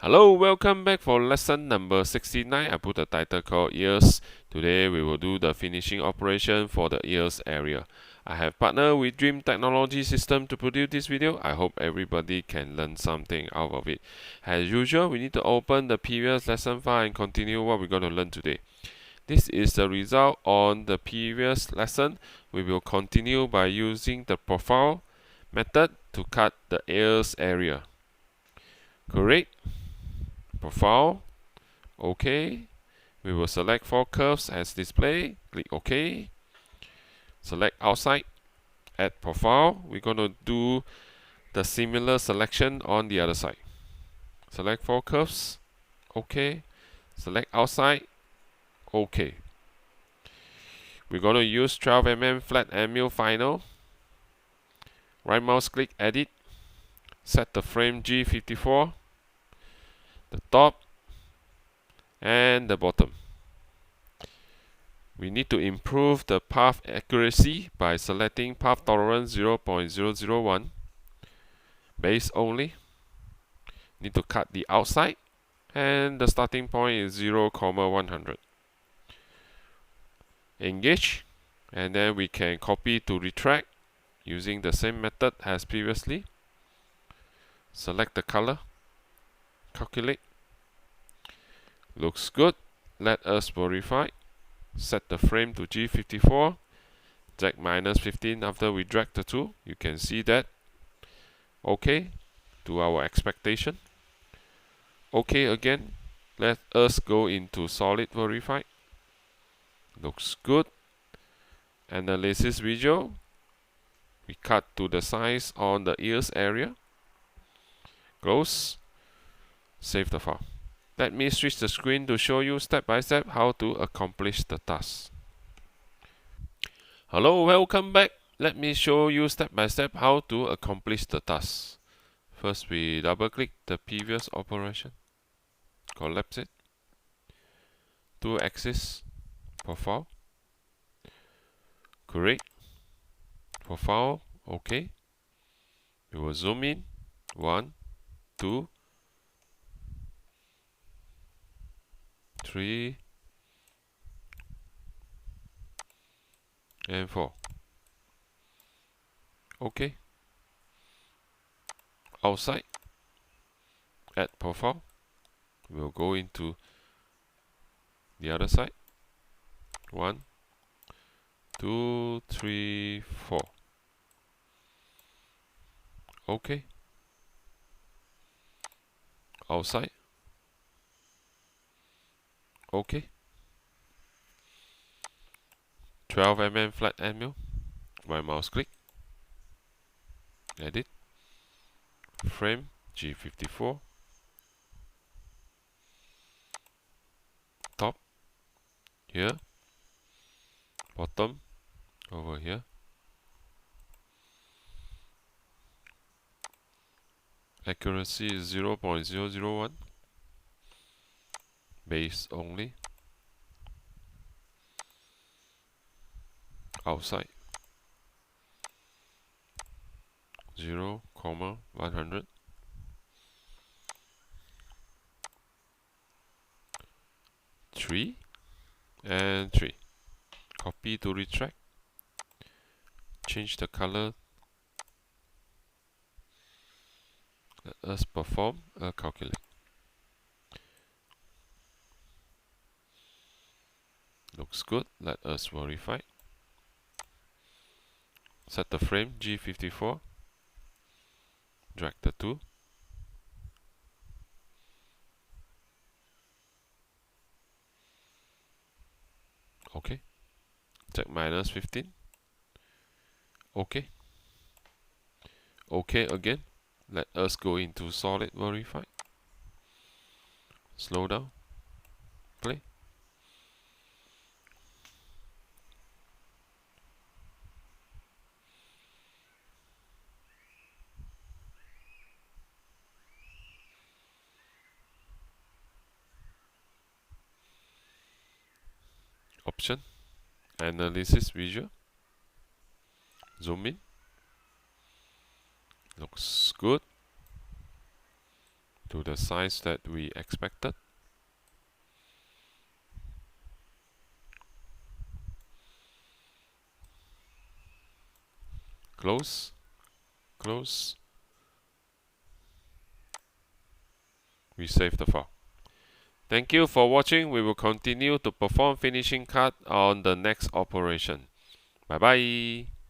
Hello, welcome back for lesson number 69. I put the title called ears. Today we will do the finishing operation for the ears area. I have partnered with Dream Technology System to produce this video. I hope everybody can learn something out of it. As usual, we need to open the previous lesson file and continue what we're going to learn today. This is the result on the previous lesson. We will continue by using the profile method to cut the ears area. Correct? Profile, OK. We will select 4 curves as display, click OK. Select outside, add profile. We're going to do the similar selection on the other side. Select 4 curves, OK. Select outside, OK. We're going to use 12 mm flat anvil final. Right mouse click, edit. Set the frame G54, the top, and the bottom. We need to improve the path accuracy by selecting path tolerance 0.001. Base only. Need to cut the outside, and the starting point is 0,100. Engage, and then we can copy to retract using the same method as previously. Select the color, calculate. Looks good. Let us verify. Set the frame to G54. Jack -15 after we drag the tool. You can see that. OK to our expectation. OK again. Let us go into solid verify. Looks good. Analysis visual. We cut to the size on the ears area. Close. Save the file. Let me switch the screen to show you step by step how to accomplish the task. Hello, welcome back. Let me show you step by step how to accomplish the task. First, we double click the previous operation. Collapse it. 2-axis profile. Correct. Profile, OK. We will zoom in. 1, 2, 3, and 4. OK. Outside. Add profile. We'll go into the other side. 1, 2, 3, 4. OK. Outside. OK. 12 mm flat anvil. Right mouse click. Edit. Frame G54. Top. Here. Bottom. Over here. Accuracy is 0.001. Base only. Outside 0,100. Three and 3. Copy to retract. Change the color. Let us perform a calculate. Looks good. Let us verify. Set the frame G54. Drag the tool. OK. Check -15. OK. OK again. Let us go into solid verify. Slow down. Play. Option. Analysis visual. Zoom in. Looks good. to the size that we expected. Close, close. We save the file. Thank you for watching. We will continue to perform finishing cut on the next operation. Bye bye.